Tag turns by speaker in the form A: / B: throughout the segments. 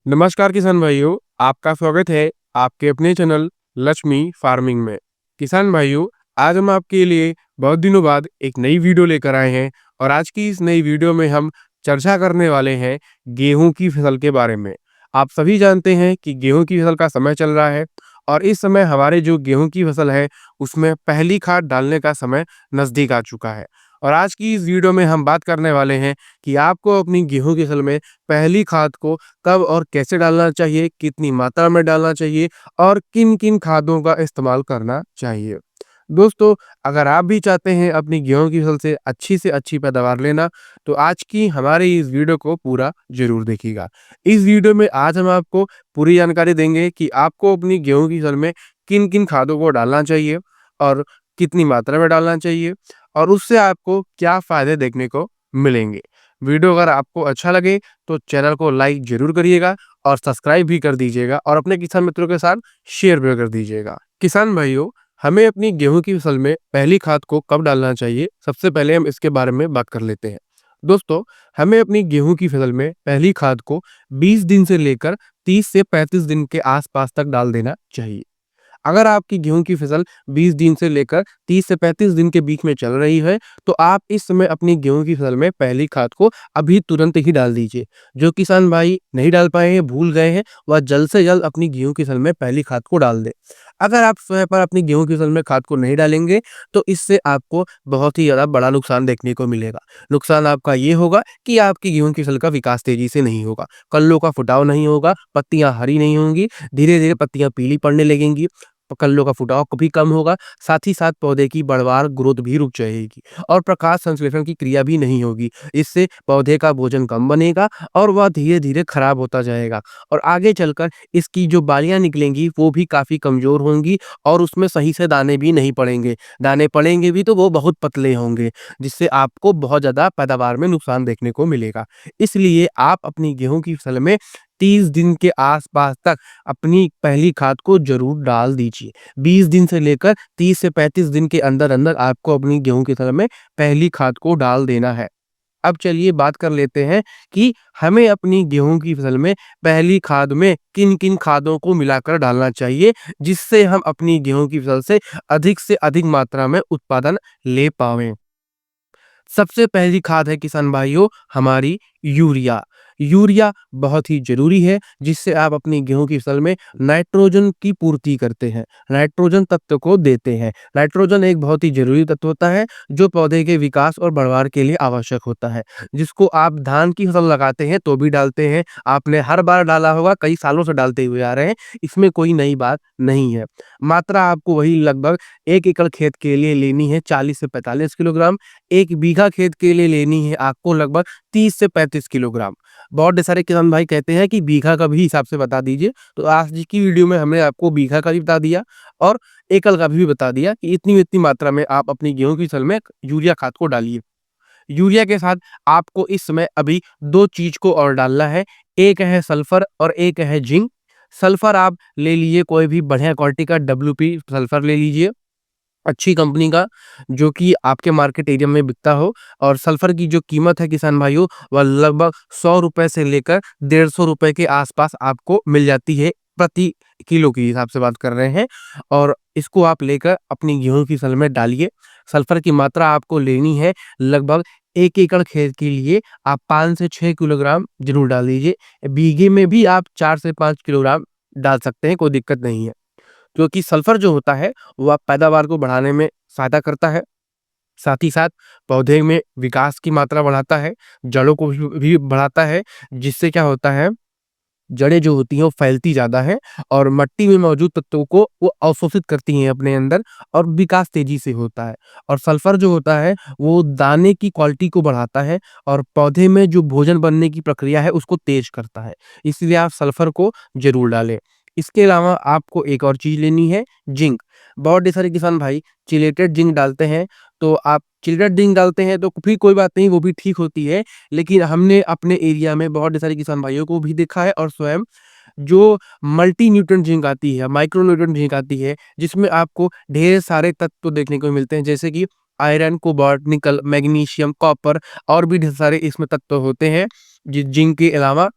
A: नमस्कार किसान भाइयों, आपका स्वागत है आपके अपने चैनल लक्ष्मी फार्मिंग में। किसान भाइयों, आज हम आपके लिए बहुत दिनों बाद एक नई वीडियो लेकर आए हैं और आज की इस नई वीडियो में हम चर्चा करने वाले हैं गेहूं की फसल के बारे में। आप सभी जानते हैं कि गेहूं की फसल का समय चल रहा है और इस समय हमारे जो गेहूं की फसल है उसमें पहली खाद डालने का समय नज़दीक आ चुका है। और आज की इस वीडियो में हम बात करने वाले हैं कि आपको अपनी गेहूं की फसल में पहली खाद को कब और कैसे डालना चाहिए, कितनी मात्रा में डालना चाहिए और किन-किन खादों का इस्तेमाल करना चाहिए। दोस्तों, अगर आप भी चाहते हैं अपनी गेहूँ की फसल से अच्छी पैदावार लेना, तो आज की हमारी इस वीडियो को पूरा ज़रूर देखिएगा। इस वीडियो में आज हम आपको पूरी जानकारी देंगे कि आपको अपनी गेहूँ की फसल में किन-किन खादों को डालना चाहिए और कितनी मात्रा में डालना चाहिए और उससे आपको क्या फ़ायदे देखने को मिलेंगे। वीडियो अगर आपको अच्छा लगे तो चैनल को लाइक ज़रूर करिएगा और सब्सक्राइब भी कर दीजिएगा और अपने किसान मित्रों के साथ शेयर भी कर दीजिएगा। किसान भाइयों, हमें अपनी गेहूँ की फसल में पहली खाद को कब डालना चाहिए, सबसे पहले हम इसके बारे में बात कर लेते हैं। दोस्तों, हमें अपनी गेहूँ की फसल में पहली खाद को 20 दिन से लेकर 30 से 35 दिन के आस-पास तक डाल देना चाहिए। अगर आपकी गेहूँ की फसल 20 दिन से लेकर 30 से 35 दिन के बीच में चल रही है, तो आप इस समय अपनी गेहूँ की फसल में पहली खाद को अभी तुरंत ही डाल दीजिए। जो किसान भाई नहीं डाल पाए हैं, भूल गए हैं, वह जल्द से जल्द अपनी गेहूँ की फसल में पहली खाद को डाल दें। अगर आप समय पर अपनी गेहूँ की फसल में खाद को नहीं डालेंगे, तो इससे आपको बहुत ही ज़्यादा बड़ा नुकसान देखने को मिलेगा। नुकसान आपका ये होगा कि आपकी गेहूँ की फसल का विकास तेज़ी से नहीं होगा, कल्लों का फुटाव नहीं होगा, पत्तियाँ हरी नहीं होंगी, धीरे-धीरे पत्तियाँ पीली पड़ने लगेंगी, कलियों का फुटाव भी कम होगा, साथ ही साथ पौधे की बढ़वार ग्रोथ भी रुक जाएगी और प्रकाश संश्लेषण की क्रिया भी नहीं होगी। इससे पौधे का भोजन कम बनेगा और वह धीरे-धीरे खराब होता जाएगा और आगे चलकर इसकी जो बालियाँ निकलेंगी वो भी काफ़ी कमज़ोर होंगी और उसमें सही से दाने भी नहीं पड़ेंगे। दाने पड़ेंगे भी तो वो बहुत पतले होंगे, जिससे आपको बहुत ज़्यादा पैदावार में नुकसान देखने को मिलेगा। इसलिए आप अपनी गेहूँ की फसल में 30 दिन के आस-पास तक अपनी पहली खाद को ज़रूर डाल दीजिए। 20 दिन से लेकर 30 से 35 दिन के अंदर-अंदर आपको अपनी गेहूँ की फसल में पहली खाद को डाल देना है। अब चलिए बात कर लेते हैं कि हमें अपनी गेहूँ की फसल में पहली खाद में किन-किन खादों को मिलाकर डालना चाहिए, जिससे हम अपनी गेहूँ की फसल से अधिक मात्रा में उत्पादन ले पावें। सबसे पहली खाद है किसान भाइयों हमारी यूरिया। यूरिया बहुत ही ज़रूरी है जिससे आप अपनी गेहूँ की फसल में नाइट्रोजन की पूर्ति करते हैं, नाइट्रोजन तत्व को देते हैं। नाइट्रोजन एक बहुत ही ज़रूरी तत्व होता है जो पौधे के विकास और बढ़वार के लिए आवश्यक होता है, जिसको आप धान की फसल लगाते हैं तो भी डालते हैं, आपने हर बार डाला होगा, कई सालों से डालते हुए आ रहे हैं, इसमें कोई नई बात नहीं है। मात्रा आपको वही लगभग 1 एकड़ खेत के लिए लेनी है 40 से 45 किलोग्राम, 1 बीघा खेत के लिए लेनी है आपको लगभग 30 से 35 किलोग्राम। बहुत सारे किसान भाई कहते हैं कि बीघा का भी हिसाब से बता दीजिए, तो आज की वीडियो में हमने आपको बीघा का भी बता दिया और एकड़ का भी बता दिया कि इतनी-इतनी मात्रा में आप अपनी गेहूँ की फसल में यूरिया खाद को डालिए। यूरिया के साथ आपको इस समय अभी 2 चीज़ को और डालना है, एक है सल्फर और एक है जिंक। सल्फर आप ले लीजिए कोई भी बढ़िया क्वालिटी का डब्ल्यूपी सल्फर ले लीजिए। अच्छी कंपनी का जो कि आपके मार्केट एरिया में बिकता हो और सल्फर की जो कीमत है किसान भाइयों वह लगभग ₹100 से लेकर ₹150 के आसपास आपको मिल जाती है प्रति किलो के हिसाब से बात कर रहे हैं और इसको आप लेकर अपनी गेहूं की फसल में डालिए। सल्फर की मात्रा आपको लेनी है लगभग 1 एकड़ खेत के लिए आप 5 से 6 किलोग्राम जरूर डाल दीजिए। बीघे में भी आप 4 से 5 किलोग्राम डाल सकते हैं, कोई दिक्कत नहीं है। क्योंकि सल्फर जो होता है वो आप पैदावार को बढ़ाने में सहायता करता है। साथ ही साथ पौधे में विकास की मात्रा बढ़ाता है, जड़ों को भी बढ़ाता है, जिससे क्या होता है, जड़ें जो होती हैं वो फैलती ज़्यादा हैं और मिट्टी में मौजूद तत्वों को वो अवशोषित करती हैं अपने अंदर और विकास तेज़ी से होता है। और सल्फर जो होता है वो दाने की क्वालिटी को बढ़ाता है और पौधे में जो भोजन बनने की प्रक्रिया है उसको तेज़ करता है। इसलिए आप सल्फर को ज़रूर डालें। इसके अलावा आपको एक और चीज़ लेनी है जिंक। बहुत ढेर सारे किसान भाई चिलेटेड जिंक डालते हैं, तो आप चिलेटेड जिंक डालते हैं तो भी कोई बात नहीं, वो भी ठीक होती है। लेकिन हमने अपने एरिया में बहुत ढेर सारे किसान भाइयों को भी देखा है और स्वयं जो मल्टी न्यूट्रिएंट जिंक आती है, माइक्रो न्यूट्रिएंट जिंक आती है, जिसमें आपको ढेर सारे तत्व देखने को मिलते हैं जैसे कि आयरन, कोबाल्ट, निकल, मैग्नीशियम, कॉपर और भी ढेर सारे इसमें तत्व होते हैं, जिंक के अलावा।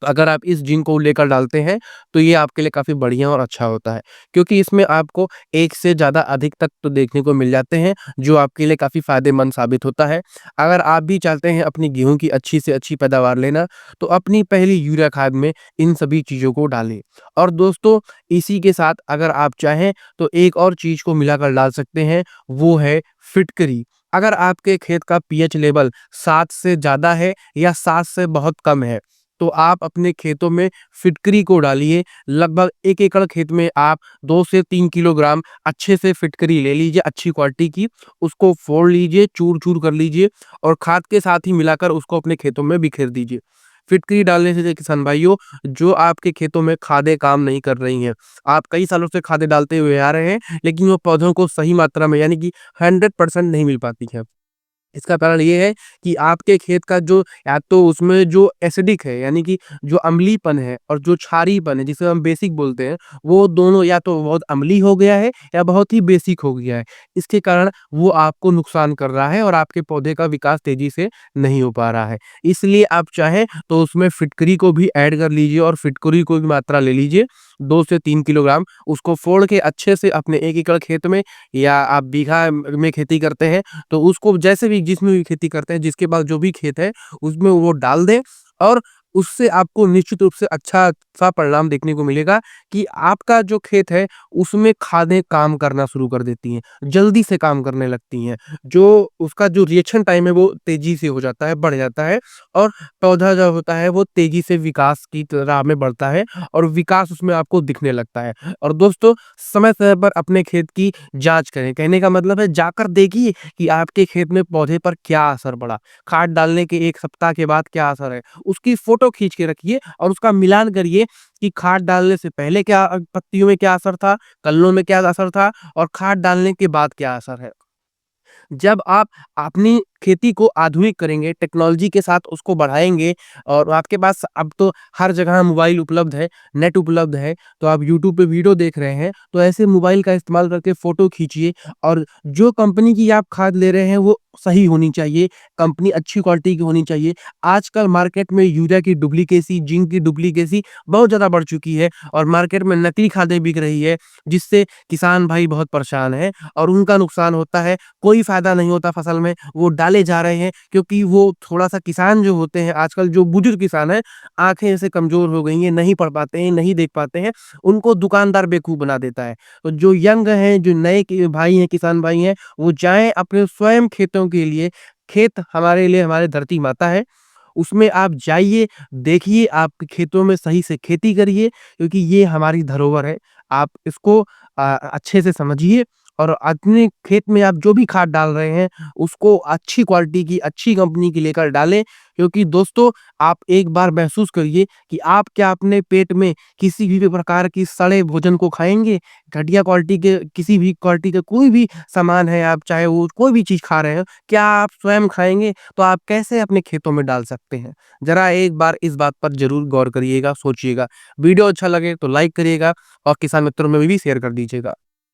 A: तो अगर आप इस जिंक को लेकर डालते हैं, तो ये आपके लिए काफ़ी बढ़िया और अच्छा होता है, क्योंकि इसमें आपको एक से ज़्यादा अधिक तत्व देखने को मिल जाते हैं, जो आपके लिए काफ़ी फ़ायदेमंद साबित होता है। अगर आप भी चाहते हैं अपनी गेहूँ की अच्छी से अच्छी पैदावार लेना, तो अपनी पहली यूरिया खाद में इन सभी चीज़ों को डालें। और दोस्तों, इसी के साथ अगर आप चाहें, तो एक और चीज़ को मिलाकर डाल सकते हैं, वो है फिटकरी। अगर आपके खेत का पीएच लेवल 7 से ज़्यादा है या 7 से बहुत कम है, तो आप अपने खेतों में फिटकरी को डालिए। लगभग 1 एकड़ खेत में आप 2 से 3 किलोग्राम अच्छे से फिटकरी ले लीजिए, अच्छी क्वालिटी की, उसको फोड़ लीजिए, चूर-चूर कर लीजिए और खाद के साथ ही मिलाकर उसको अपने खेतों में बिखेर दीजिए। फिटकरी डालने से किसान भाइयों, जो आपके खेतों में खादें काम नहीं कर रही हैं, आप कई सालों से खादें डालते हुए आ रहे हैं, लेकिन वो पौधों को सही मात्रा में यानी कि 100% नहीं मिल पाती हैं। इसका कारण ये है कि आपके खेत का जो या तो उसमें जो एसिडिक है, यानी कि जो अम्लीपन है और जो क्षारीयपन है, जिसे हम बेसिक बोलते हैं, वो दोनों या तो बहुत अम्लीय हो गया है या बहुत ही बेसिक हो गया है। इसके कारण वो आपको नुकसान कर रहा है और आपके पौधे का विकास तेजी से नहीं हो पा रहा है। इसलिए आप चाहें तो उसमें फिटकरी को भी ऐड कर लीजिए और फिटकरी को भी मात्रा ले लीजिए, 2 से 3 किलोग्राम। उसको फोड़ के अच्छे से अपने 1 एकड़ खेत में, या आप बीघा में खेती करते हैं, तो उसको जैसे भी जिसमें भी खेती करते हैं, जिसके पास जो भी खेत है, उसमें वो डाल दें और उससे आपको निश्चित रूप से अच्छा-सा परिणाम देखने को मिलेगा कि आपका जो खेत है, उसमें खादें काम करना शुरू कर देती हैं, जल्दी से काम करने लगती हैं। जो उसका जो रिएक्शन टाइम है, वो तेज़ी से हो जाता है, बढ़ जाता है और पौधा जो होता है, वो तेज़ी से विकास की राह में बढ़ता है और विकास उसमें आपको दिखने लगता है। और दोस्तों, समय-समय पर अपने खेत की जाँच करें। कहने का मतलब है, जाकर देखिए कि आपके खेत में पौधे पर क्या असर पड़ा, खाद डालने के 1 सप्ताह के बाद क्या असर है। उसकी फ़ोटो खींच के रखिए और उसका मिलान करिए कि खाद डालने से पहले क्या पत्तियों में क्या असर था, कलियों में क्या असर था और खाद डालने के बाद क्या असर है। जब आप अपनी खेती को आधुनिक करेंगे, टेक्नोलॉजी के साथ उसको बढ़ाएँगे और आपके पास अब तो हर जगह मोबाइल उपलब्ध है, नेट उपलब्ध है, तो आप यूट्यूब पे वीडियो देख रहे हैं, तो ऐसे मोबाइल का इस्तेमाल करके फ़ोटो खींचिए और जो कंपनी की आप खाद ले रहे हैं, वो सही होनी चाहिए, कंपनी अच्छी क्वालिटी की होनी चाहिए। आजकल मार्केट में यूरिया की डुप्लीकेसी, जिंक की डुप्लीकेसी बहुत ज़्यादा बढ़ चुकी है और मार्केट में नकली खादें बिक रही है, जिससे किसान भाई बहुत परेशान हैं और उनका नुकसान होता है। कोई फ़ायदा नहीं होता फसल में, वो डाले जा रहे हैं क्योंकि वो थोड़ा-सा किसान जो होते हैं, आजकल जो बुजुर्ग किसान हैं, आँखें ऐसे कमज़ोर हो गई हैं, नहीं पढ़ पाते हैं, नहीं देख पाते हैं, उनको दुकानदार बेवकूफ़ बना देता है। तो जो यंग हैं, जो नए कि भाई हैं, किसान भाई हैं, वो जाएँ अपने स्वयं खेतों के लिए, खेत हमारे लिए हमारी धरती माता है, उसमें आप जाइए, देखिए, आपके खेतों में सही से खेती करिए क्योंकि ये हमारी धरोहर है। आप इसको अच्छे से समझिए और अपने खेत में आप जो भी खाद डाल रहे हैं, उसको अच्छी क्वालिटी की, अच्छी कंपनी की लेकर डालें क्योंकि दोस्तों, आप एक बार महसूस करिए कि आप क्या अपने पेट में किसी भी प्रकार की सड़े भोजन को खाएँगे? घटिया क्वालिटी के किसी भी क्वालिटी का कोई भी सामान है, आप चाहे वो कोई भी चीज़ खा रहे हो, क्या आप स्वयं खाएँगे? तो आप कैसे अपने खेतों में डाल सकते हैं? ज़रा एक बार इस बात पर ज़रूर गौर करिएगा, सोचिएगा। वीडियो अच्छा लगे तो लाइक करिएगा और किसान मित्रों में भी शेयर कर दीजिएगा।